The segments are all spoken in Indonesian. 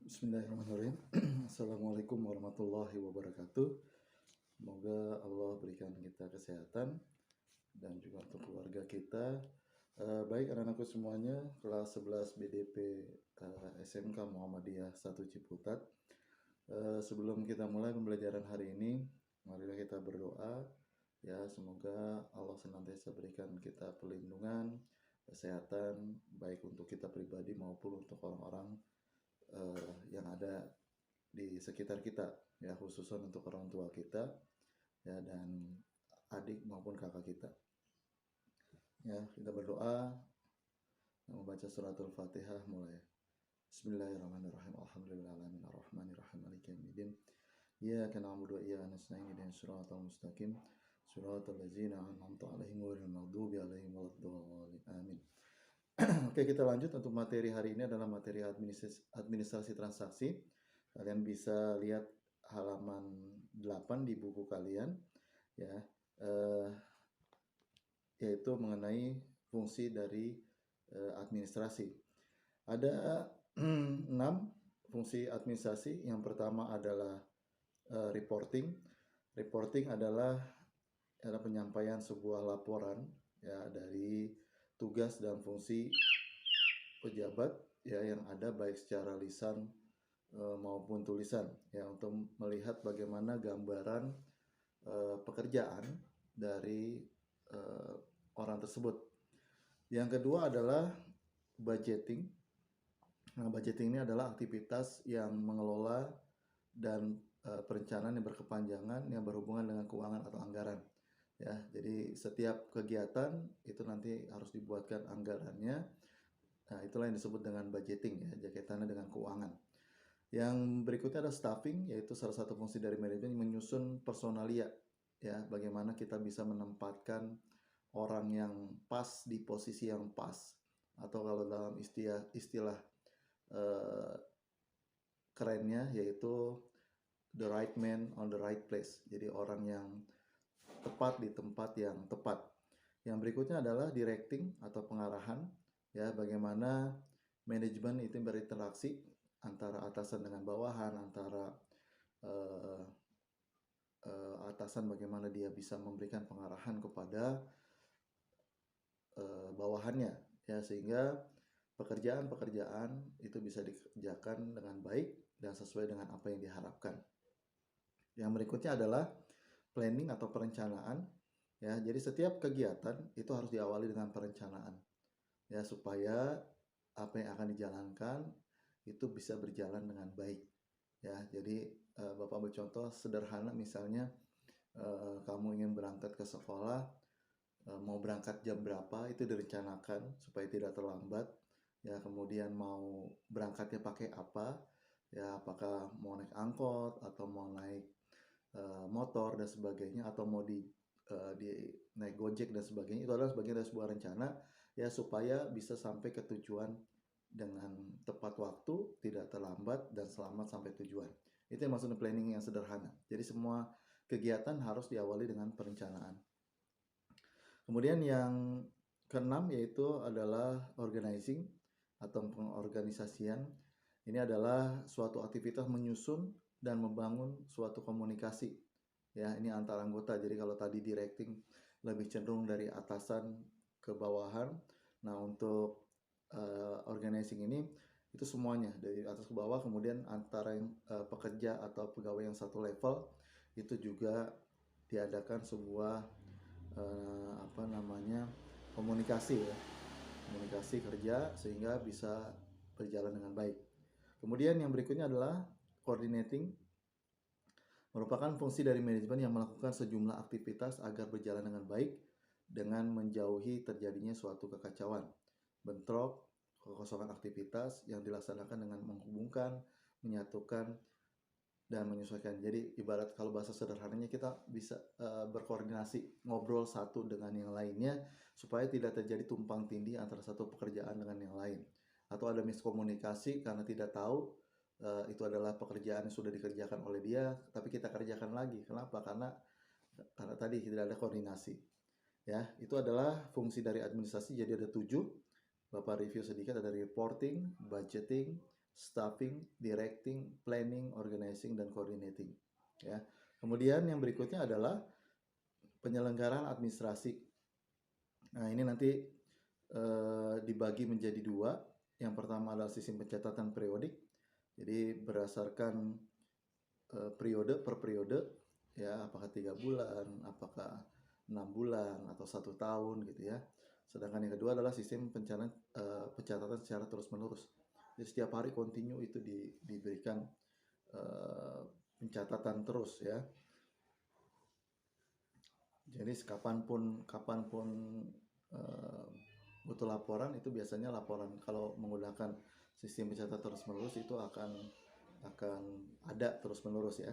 Bismillahirrahmanirrahim. Assalamualaikum warahmatullahi wabarakatuh. Semoga Allah berikan kita kesehatan dan juga untuk keluarga kita. Baik anak-anakku semuanya, kelas 11 BDP SMK Muhammadiyah 1 Ciputat. Sebelum kita mulai pembelajaran hari ini, marilah kita berdoa. Ya, semoga Allah senantiasa berikan kita perlindungan, kesehatan, baik untuk kita pribadi maupun untuk orang-orang yang ada di sekitar kita, ya, khususnya untuk orang tua kita, ya, dan adik maupun kakak kita. Ya, kita berdoa membaca suratul Fatihah mulai. Bismillahirrahmanirrahim. Alhamdulillahirabbil alamin arrahmanirrahim maliki yaumiddin. Iyyaka na'budu wa iyyaka nasta'in ihdinas siratal mustaqim siratal ladzina an'amta 'alaihim ghairil maghdubi 'alaihim waladdallin. Amin. Oke, kita lanjut untuk materi hari ini adalah materi administrasi transaksi. Kalian bisa lihat halaman 8 di buku kalian, ya, yaitu mengenai fungsi dari administrasi. Ada 6 fungsi administrasi. Yang pertama adalah reporting. Reporting adalah penyampaian sebuah laporan, ya, dari tugas dan fungsi pejabat, ya, yang ada baik secara lisan maupun tulisan, ya, untuk melihat bagaimana gambaran pekerjaan dari orang tersebut. Yang kedua adalah budgeting. Nah, budgeting ini adalah aktivitas yang mengelola dan perencanaan yang berkepanjangan yang berhubungan dengan keuangan atau anggaran. Ya, jadi setiap kegiatan itu nanti harus dibuatkan anggarannya. Nah, itulah yang disebut dengan budgeting, ya, kaitannya dengan keuangan. Yang berikutnya ada staffing, yaitu salah satu fungsi dari manajemen menyusun personalia, ya, bagaimana kita bisa menempatkan orang yang pas di posisi yang pas, atau kalau dalam istilah kerennya yaitu the right man on the right place. Jadi orang yang tepat di tempat yang tepat. Yang berikutnya adalah directing atau pengarahan, ya, bagaimana manajemen itu berinteraksi antara atasan dengan bawahan, antara atasan bagaimana dia bisa memberikan pengarahan kepada bawahannya, ya, sehingga pekerjaan-pekerjaan itu bisa dikerjakan dengan baik dan sesuai dengan apa yang diharapkan. Yang berikutnya adalah planning atau perencanaan, ya. Jadi setiap kegiatan itu harus diawali dengan perencanaan, ya, supaya apa yang akan dijalankan itu bisa berjalan dengan baik, ya. Jadi Bapak ambil contoh sederhana, misalnya kamu ingin berangkat ke sekolah, mau berangkat jam berapa itu direncanakan supaya tidak terlambat, ya. Kemudian mau berangkatnya pakai apa, ya, apakah mau naik angkot atau mau naik motor dan sebagainya, atau mau di naik Gojek dan sebagainya. Itu adalah bagian dari sebuah rencana, ya, supaya bisa sampai ke tujuan dengan tepat waktu, tidak terlambat, dan selamat sampai tujuan. Itu yang maksudnya planning yang sederhana. Jadi semua kegiatan harus diawali dengan perencanaan. Kemudian yang keenam yaitu adalah organizing atau pengorganisasian. Ini adalah suatu aktivitas menyusun dan membangun suatu komunikasi, ya, ini antar anggota. Jadi kalau tadi directing lebih cenderung dari atasan ke bawahan, nah untuk organizing ini itu semuanya dari atas ke bawah, kemudian antara yang pekerja atau pegawai yang satu level itu juga diadakan sebuah komunikasi, ya, komunikasi kerja sehingga bisa berjalan dengan baik. Kemudian yang berikutnya adalah coordinating, merupakan fungsi dari manajemen yang melakukan sejumlah aktivitas agar berjalan dengan baik dengan menjauhi terjadinya suatu kekacauan, bentrok, kekosongan aktivitas yang dilaksanakan dengan menghubungkan, menyatukan, dan menyesuaikan. Jadi ibarat kalau bahasa sederhananya kita bisa berkoordinasi, ngobrol satu dengan yang lainnya supaya tidak terjadi tumpang tindih antara satu pekerjaan dengan yang lain, atau ada miskomunikasi karena tidak tahu itu adalah pekerjaan yang sudah dikerjakan oleh dia tapi kita kerjakan lagi. Kenapa? Karena tadi tidak ada koordinasi, ya. Itu adalah fungsi dari administrasi. Jadi ada 7. Bapak review sedikit. Ada reporting, budgeting, staffing, directing, planning, organizing, dan coordinating. Ya. Kemudian yang berikutnya adalah penyelenggaraan administrasi. Nah, ini nanti dibagi menjadi dua. Yang pertama adalah sistem pencatatan periodik. Jadi berdasarkan periode per periode, ya, apakah 3 bulan, apakah 6 bulan, atau 1 tahun gitu ya. Sedangkan yang kedua adalah sistem pencatatan secara terus-menerus. Jadi setiap hari kontinu itu diberikan pencatatan terus ya. Jadi kapanpun butuh laporan, itu biasanya laporan kalau menggunakan sistem pencatatan terus-menerus itu akan ada terus-menerus ya.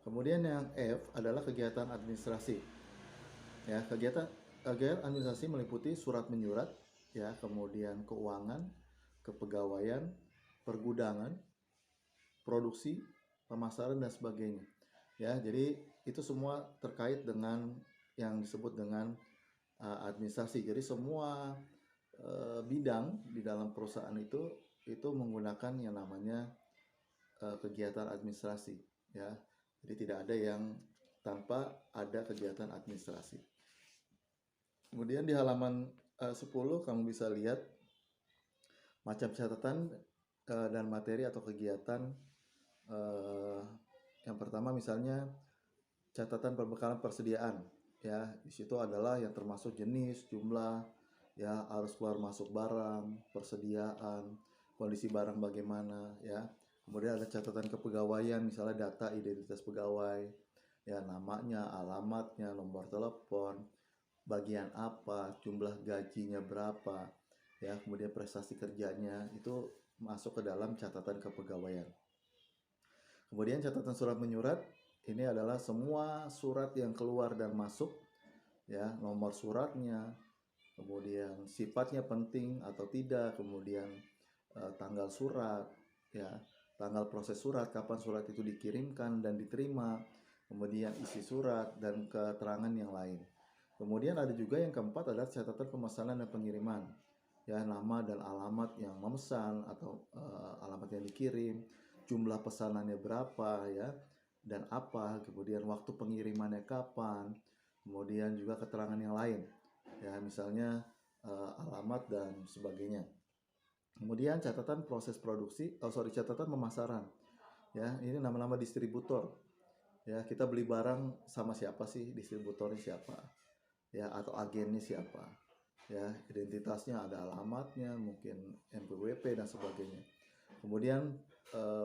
Kemudian yang F adalah kegiatan administrasi. Ya, kegiatan administrasi meliputi surat menyurat, ya, kemudian keuangan, kepegawaian, pergudangan, produksi, pemasaran, dan sebagainya. Ya, jadi itu semua terkait dengan yang disebut dengan administrasi. Jadi semua bidang di dalam perusahaan itu menggunakan yang namanya kegiatan administrasi, ya. Jadi tidak ada yang tanpa ada kegiatan administrasi. Kemudian di halaman 10 kamu bisa lihat macam catatan dan materi atau kegiatan. Yang pertama misalnya catatan perbekalan persediaan, ya. Di situ adalah yang termasuk jenis, jumlah, ya, arus keluar masuk barang, persediaan, kondisi barang bagaimana, ya. Kemudian ada catatan kepegawaian, misalnya data identitas pegawai, ya, namanya, alamatnya, nomor telepon, bagian apa, jumlah gajinya berapa, ya, kemudian prestasi kerjanya, itu masuk ke dalam catatan kepegawaian. Kemudian catatan surat menyurat, ini adalah semua surat yang keluar dan masuk, ya, nomor suratnya, kemudian sifatnya penting atau tidak, kemudian tanggal surat, ya, tanggal proses surat, kapan surat itu dikirimkan dan diterima, kemudian isi surat dan keterangan yang lain. Kemudian ada juga yang keempat adalah catatan pemesanan dan pengiriman, ya, nama dan alamat yang memesan atau alamat yang dikirim, jumlah pesanannya berapa, ya, dan apa, kemudian waktu pengirimannya kapan, kemudian juga keterangan yang lain, ya, misalnya alamat dan sebagainya. Kemudian catatan proses produksi, catatan pemasaran, ya, ini nama-nama distributor, ya, kita beli barang sama siapa sih, distributornya siapa, ya, atau agennya siapa, ya, identitasnya ada alamatnya, mungkin NPWP dan sebagainya. Kemudian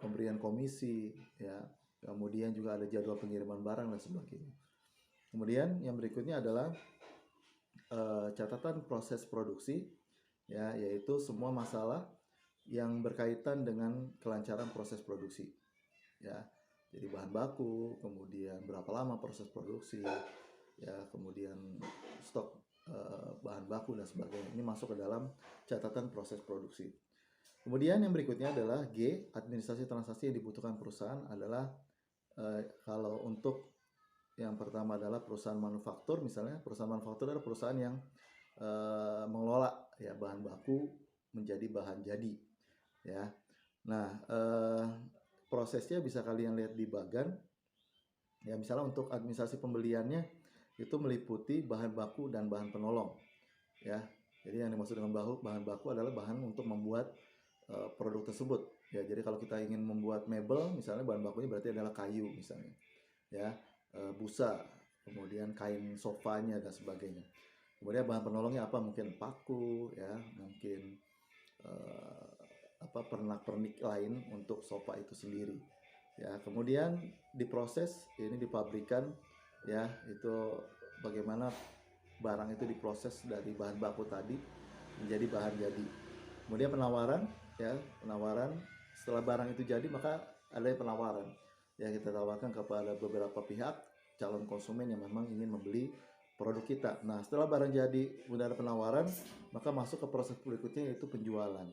pemberian komisi, ya, kemudian juga ada jadwal pengiriman barang dan sebagainya. Kemudian yang berikutnya adalah catatan proses produksi, ya, yaitu semua masalah yang berkaitan dengan kelancaran proses produksi, ya. Jadi bahan baku, kemudian berapa lama proses produksi, ya, kemudian stok bahan baku dan sebagainya. Ini masuk ke dalam catatan proses produksi. Kemudian yang berikutnya adalah G, administrasi transaksi yang dibutuhkan perusahaan adalah kalau untuk yang pertama adalah perusahaan manufaktur, misalnya perusahaan manufaktur adalah perusahaan yang mengelola, ya, bahan baku menjadi bahan jadi, ya. Nah, prosesnya bisa kalian lihat di bagan, ya, misalnya untuk administrasi pembeliannya itu meliputi bahan baku dan bahan penolong, ya. Jadi yang dimaksud dengan bahan baku adalah bahan untuk membuat produk tersebut, ya. Jadi kalau kita ingin membuat mebel, misalnya bahan bakunya berarti adalah kayu misalnya, ya, busa, kemudian kain sofanya dan sebagainya. Kemudian bahan penolongnya apa? Mungkin paku, ya, mungkin pernak-pernik lain untuk sofa itu sendiri, ya. Kemudian diproses, ini di pabrikan, ya, itu bagaimana barang itu diproses dari bahan baku tadi menjadi bahan jadi. Kemudian penawaran, ya, penawaran setelah barang itu jadi maka ada penawaran, ya, kita tawarkan kepada beberapa pihak calon konsumen yang memang ingin membeli produk kita. Nah, setelah barang jadi, sudah ada penawaran, maka masuk ke proses berikutnya yaitu penjualan,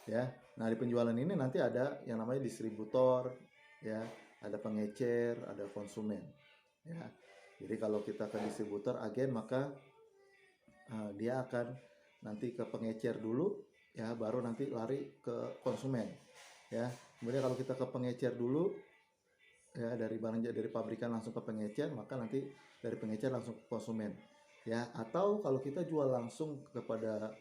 ya. Nah, di penjualan ini nanti ada yang namanya distributor, ya, ada pengecer, ada konsumen, ya. Jadi kalau kita ke distributor, agen, maka dia akan nanti ke pengecer dulu, ya baru nanti lari ke konsumen, ya. Kemudian kalau kita ke pengecer dulu, ya dari pabrikan langsung ke pengecer, maka nanti dari pengecer langsung ke konsumen, ya. Atau kalau kita jual langsung kepada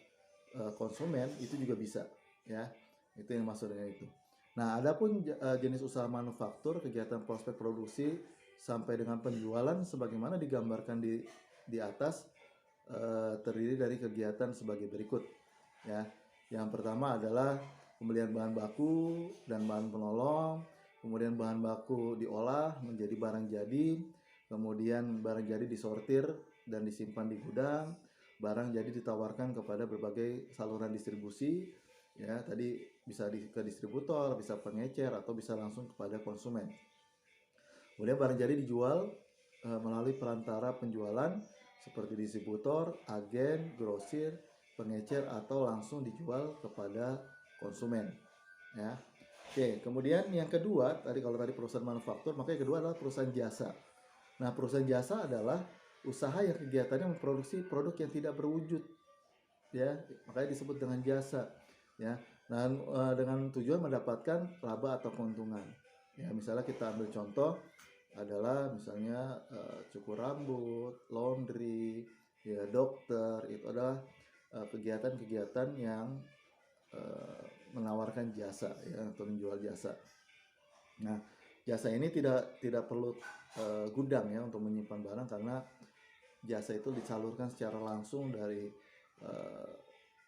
konsumen itu juga bisa, ya. Itu yang maksud dengan itu. Nah, adapun jenis usaha manufaktur, kegiatan prospek produksi sampai dengan penjualan sebagaimana digambarkan di atas, terdiri dari kegiatan sebagai berikut, ya. Yang pertama adalah pembelian bahan baku dan bahan penolong, kemudian bahan baku diolah menjadi barang jadi, kemudian barang jadi disortir dan disimpan di gudang, barang jadi ditawarkan kepada berbagai saluran distribusi, ya tadi bisa ke distributor, bisa pengecer, atau bisa langsung kepada konsumen. Kemudian barang jadi dijual melalui perantara penjualan seperti distributor, agen, grosir, pengecer, atau langsung dijual kepada konsumen, ya. Oke, kemudian yang kedua, kalau tadi perusahaan manufaktur, maka yang kedua adalah perusahaan jasa. Nah, perusahaan jasa adalah usaha yang kegiatannya memproduksi produk yang tidak berwujud, ya, makanya disebut dengan jasa, ya. Nah, dengan tujuan mendapatkan laba atau keuntungan. Ya, misalnya kita ambil contoh adalah misalnya cukur rambut, laundry, ya dokter, itu adalah kegiatan-kegiatan yang menawarkan jasa, ya, atau menjual jasa. Nah, jasa ini tidak perlu gudang, ya, untuk menyimpan barang, karena jasa itu disalurkan secara langsung dari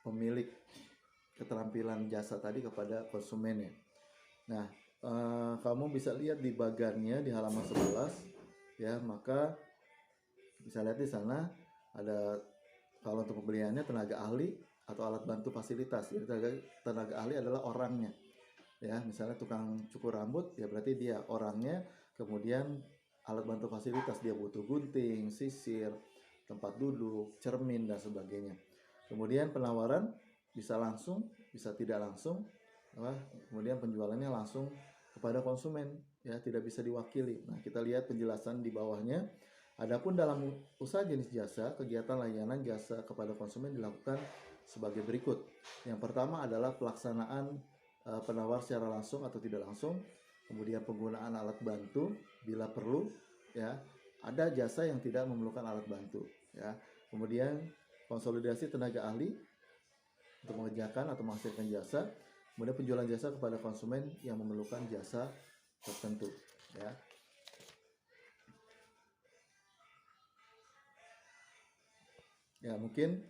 pemilik keterampilan jasa tadi kepada konsumennya. Nah, kamu bisa lihat di bagannya di halaman 11, ya, maka bisa lihat di sana ada, kalau untuk pembeliannya tenaga ahli atau alat bantu fasilitas. Jadi tenaga ahli adalah orangnya, ya. Misalnya tukang cukur rambut, ya berarti dia orangnya. Kemudian alat bantu fasilitas, dia butuh gunting, sisir, tempat duduk, cermin, dan sebagainya. Kemudian penawaran bisa langsung, bisa tidak langsung, kemudian penjualannya langsung kepada konsumen, ya, tidak bisa diwakili. Nah, kita lihat penjelasan di bawahnya. Adapun dalam usaha jenis jasa, kegiatan layanan jasa kepada konsumen dilakukan sebagai berikut. Yang pertama adalah pelaksanaan penawar secara langsung atau tidak langsung, kemudian penggunaan alat bantu bila perlu, ya. Ada jasa yang tidak memerlukan alat bantu, ya. Kemudian konsolidasi tenaga ahli untuk mengerjakan atau menghasilkan jasa, kemudian penjualan jasa kepada konsumen yang memerlukan jasa tertentu, ya. Ya, mungkin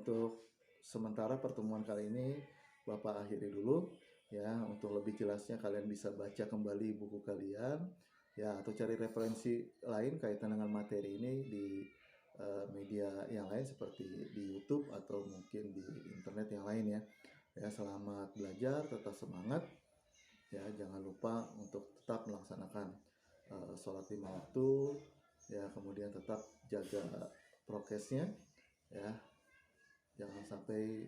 untuk sementara pertemuan kali ini Bapak akhiri dulu, ya. Untuk lebih jelasnya kalian bisa baca kembali buku kalian, ya, atau cari referensi lain kaitan dengan materi ini di media yang lain seperti di YouTube atau mungkin di internet yang lain, ya. Ya, selamat belajar, tetap semangat, ya. Jangan lupa untuk tetap melaksanakan sholat 5 waktu, ya. Kemudian tetap jaga prokesnya, ya. Jangan sampai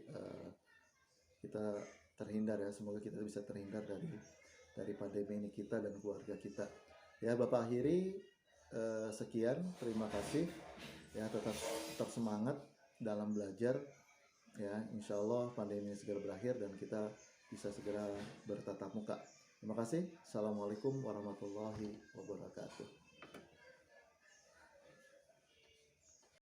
kita terhindar, ya. Semoga kita bisa terhindar dari pandemi ini, kita dan keluarga kita, ya. Bapak akhiri sekian, terima kasih, ya. Tetap semangat dalam belajar, ya. Insya Allah pandemi ini segera berakhir dan kita bisa segera bertatap muka. Terima kasih. Assalamualaikum warahmatullahi wabarakatuh.